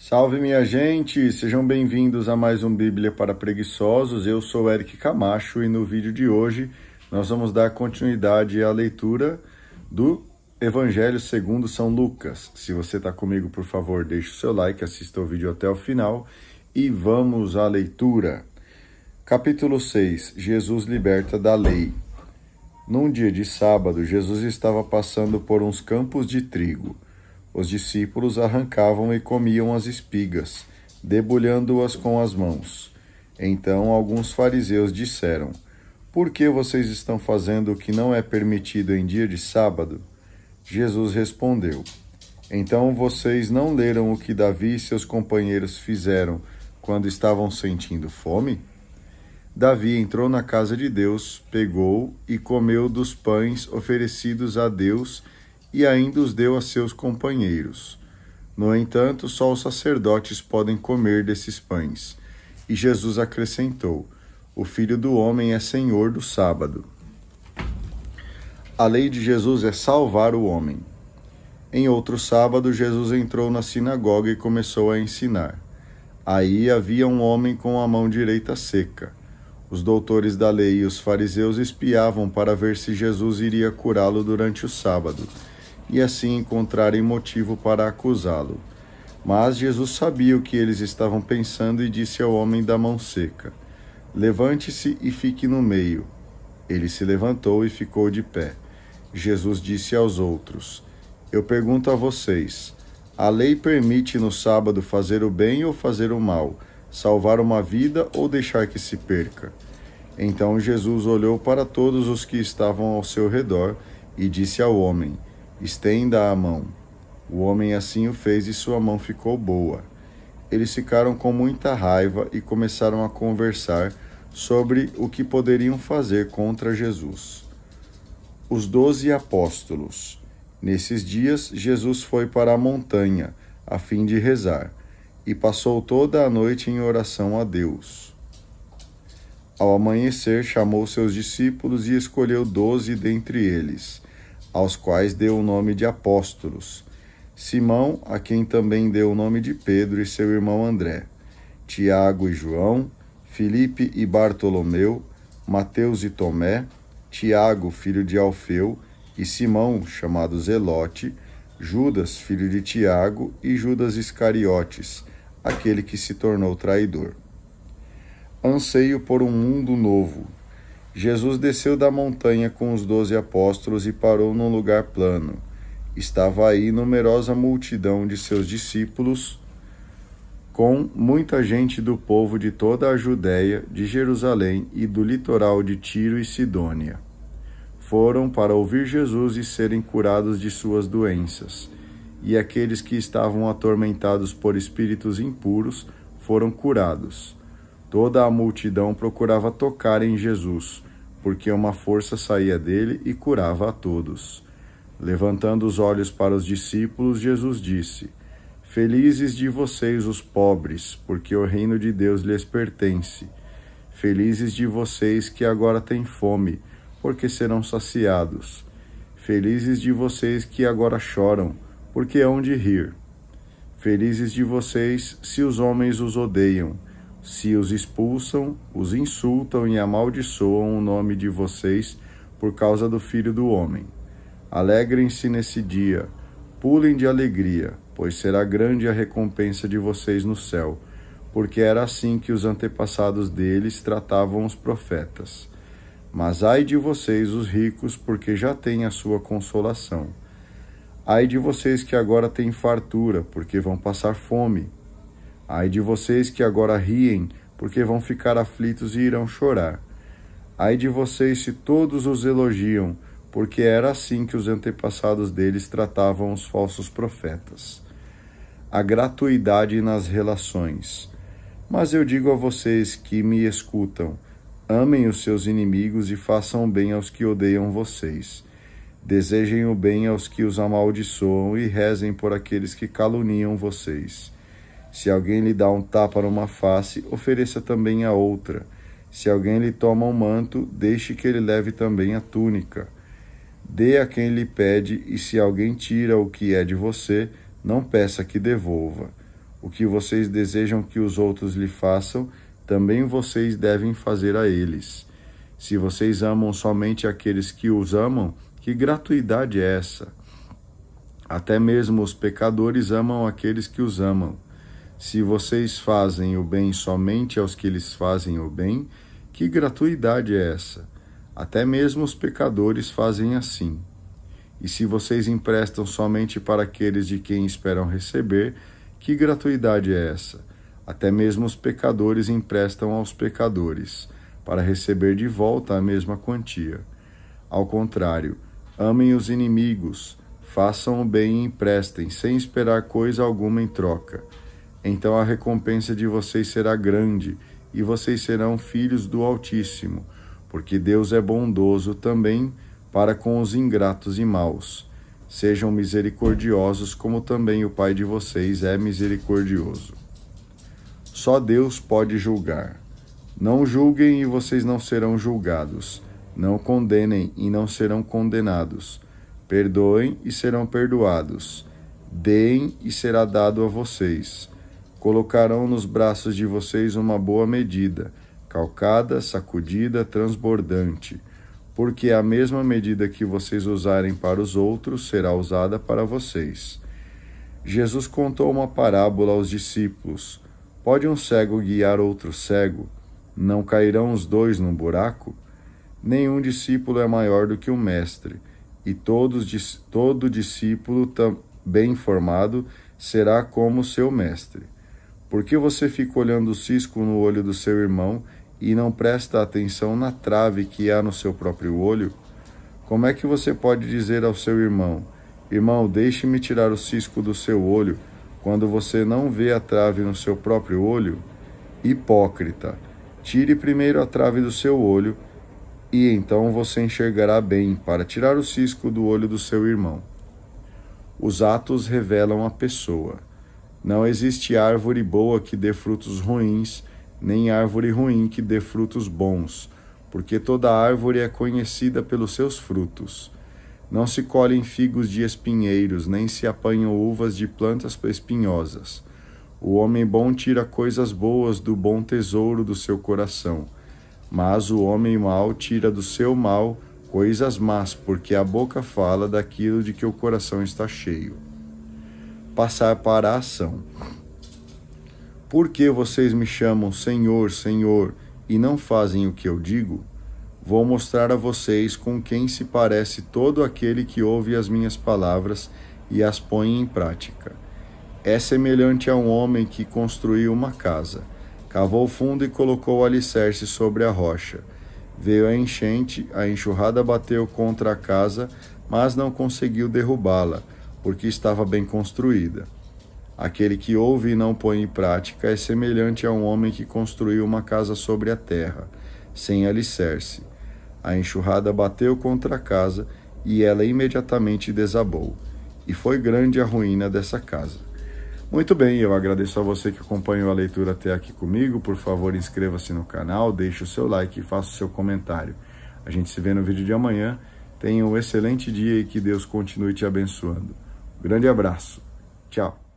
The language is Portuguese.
Salve, minha gente! Sejam bem-vindos a mais um Bíblia para Preguiçosos. Eu sou Eric Camacho e no vídeo de hoje nós vamos dar continuidade à leitura do Evangelho segundo São Lucas. Se você está comigo, por favor, deixe o seu like, assista o vídeo até o final e vamos à leitura. Capítulo 6. Jesus liberta da lei. Num dia de sábado, Jesus estava passando por uns campos de trigo. Os discípulos arrancavam e comiam as espigas, debulhando-as com as mãos. Então alguns fariseus disseram: "Por que vocês estão fazendo o que não é permitido em dia de sábado?" Jesus respondeu: "Então vocês não leram o que Davi e seus companheiros fizeram quando estavam sentindo fome? Davi entrou na casa de Deus, pegou e comeu dos pães oferecidos a Deus e ainda os deu a seus companheiros. No entanto, só os sacerdotes podem comer desses pães." E Jesus acrescentou: "O Filho do Homem é Senhor do sábado." A lei de Jesus é salvar o homem. Em outro sábado, Jesus entrou na sinagoga e começou a ensinar. Aí havia um homem com a mão direita seca. Os doutores da lei e os fariseus espiavam para ver se Jesus iria curá-lo durante o sábado, e assim encontrarem motivo para acusá-lo. Mas Jesus sabia o que eles estavam pensando e disse ao homem da mão seca: "Levante-se e fique no meio." Ele se levantou e ficou de pé. Jesus disse aos outros: "Eu pergunto a vocês, a lei permite no sábado fazer o bem ou fazer o mal, salvar uma vida ou deixar que se perca?" Então Jesus olhou para todos os que estavam ao seu redor e disse ao homem: "Estenda a mão." O homem assim o fez e sua mão ficou boa. Eles ficaram com muita raiva e começaram a conversar sobre o que poderiam fazer contra Jesus. Os 12 apóstolos. Nesses dias, Jesus foi para a montanha, a fim de rezar, e passou toda a noite em oração a Deus. Ao amanhecer, chamou seus discípulos e escolheu 12 dentre eles, aos quais deu o nome de apóstolos: Simão, a quem também deu o nome de Pedro, e seu irmão André; Tiago e João; Filipe e Bartolomeu; Mateus e Tomé; Tiago, filho de Alfeu, e Simão, chamado Zelote; Judas, filho de Tiago, e Judas Iscariotes, aquele que se tornou traidor. Anseio por um mundo novo. Jesus desceu da montanha com os 12 apóstolos e parou num lugar plano. Estava aí numerosa multidão de seus discípulos, com muita gente do povo de toda a Judéia, de Jerusalém e do litoral de Tiro e Sidônia. Foram para ouvir Jesus e serem curados de suas doenças. E aqueles que estavam atormentados por espíritos impuros foram curados. Toda a multidão procurava tocar em Jesus, porque uma força saía dele e curava a todos. Levantando os olhos para os discípulos, Jesus disse: "Felizes de vocês os pobres, porque o reino de Deus lhes pertence. Felizes de vocês que agora têm fome, porque serão saciados. Felizes de vocês que agora choram, porque hão de rir. Felizes de vocês se os homens os odeiam, se os expulsam, os insultam e amaldiçoam o nome de vocês por causa do Filho do Homem. Alegrem-se nesse dia, pulem de alegria, pois será grande a recompensa de vocês no céu, porque era assim que os antepassados deles tratavam os profetas. Mas ai de vocês, os ricos, porque já têm a sua consolação. Ai de vocês que agora têm fartura, porque vão passar fome. Ai de vocês que agora riem, porque vão ficar aflitos e irão chorar. Ai de vocês se todos os elogiam, porque era assim que os antepassados deles tratavam os falsos profetas." A gratuidade nas relações. Mas eu digo a vocês que me escutam: amem os seus inimigos e façam bem aos que odeiam vocês. Desejem o bem aos que os amaldiçoam e rezem por aqueles que caluniam vocês. Se alguém lhe dá um tapa numa face, ofereça também a outra. Se alguém lhe toma um manto, deixe que ele leve também a túnica. Dê a quem lhe pede, e se alguém tira o que é de você, não peça que devolva. O que vocês desejam que os outros lhe façam, também vocês devem fazer a eles. Se vocês amam somente aqueles que os amam, que gratuidade é essa? Até mesmo os pecadores amam aqueles que os amam. Se vocês fazem o bem somente aos que lhes fazem o bem, que gratuidade é essa? Até mesmo os pecadores fazem assim. E se vocês emprestam somente para aqueles de quem esperam receber, que gratuidade é essa? Até mesmo os pecadores emprestam aos pecadores, para receber de volta a mesma quantia. Ao contrário, amem os inimigos, façam o bem e emprestem, sem esperar coisa alguma em troca. Então a recompensa de vocês será grande, e vocês serão filhos do Altíssimo, porque Deus é bondoso também para com os ingratos e maus. Sejam misericordiosos, como também o Pai de vocês é misericordioso. Só Deus pode julgar. Não julguem e vocês não serão julgados. Não condenem e não serão condenados. Perdoem e serão perdoados. Deem e será dado a vocês. Colocarão nos braços de vocês uma boa medida, calcada, sacudida, transbordante, porque a mesma medida que vocês usarem para os outros será usada para vocês. Jesus contou uma parábola aos discípulos. Pode um cego guiar outro cego? Não cairão os dois num buraco? Nenhum discípulo é maior do que o mestre, e todo discípulo bem formado será como seu mestre. Por que você fica olhando o cisco no olho do seu irmão e não presta atenção na trave que há no seu próprio olho? Como é que você pode dizer ao seu irmão: irmão, deixe-me tirar o cisco do seu olho, quando você não vê a trave no seu próprio olho? Hipócrita, tire primeiro a trave do seu olho, e então você enxergará bem para tirar o cisco do olho do seu irmão. Os atos revelam a pessoa. Não existe árvore boa que dê frutos ruins, nem árvore ruim que dê frutos bons, porque toda árvore é conhecida pelos seus frutos. Não se colhem figos de espinheiros, nem se apanham uvas de plantas espinhosas. O homem bom tira coisas boas do bom tesouro do seu coração, mas o homem mau tira do seu mal coisas más, porque a boca fala daquilo de que o coração está cheio. Passar para a ação. Por que vocês me chamam Senhor, Senhor, e não fazem o que eu digo? Vou mostrar a vocês com quem se parece todo aquele que ouve as minhas palavras e as põe em prática. É semelhante a um homem que construiu uma casa, cavou fundo e colocou o alicerce sobre a rocha. Veio a enchente, a enxurrada bateu contra a casa, mas não conseguiu derrubá-la, porque estava bem construída. Aquele que ouve e não põe em prática é semelhante a um homem que construiu uma casa sobre a terra, sem alicerce. A enxurrada bateu contra a casa e ela imediatamente desabou. E foi grande a ruína dessa casa. Muito bem, eu agradeço a você que acompanhou a leitura até aqui comigo. Por favor, inscreva-se no canal, deixe o seu like e faça o seu comentário. A gente se vê no vídeo de amanhã. Tenha um excelente dia e que Deus continue te abençoando. Grande abraço. Tchau.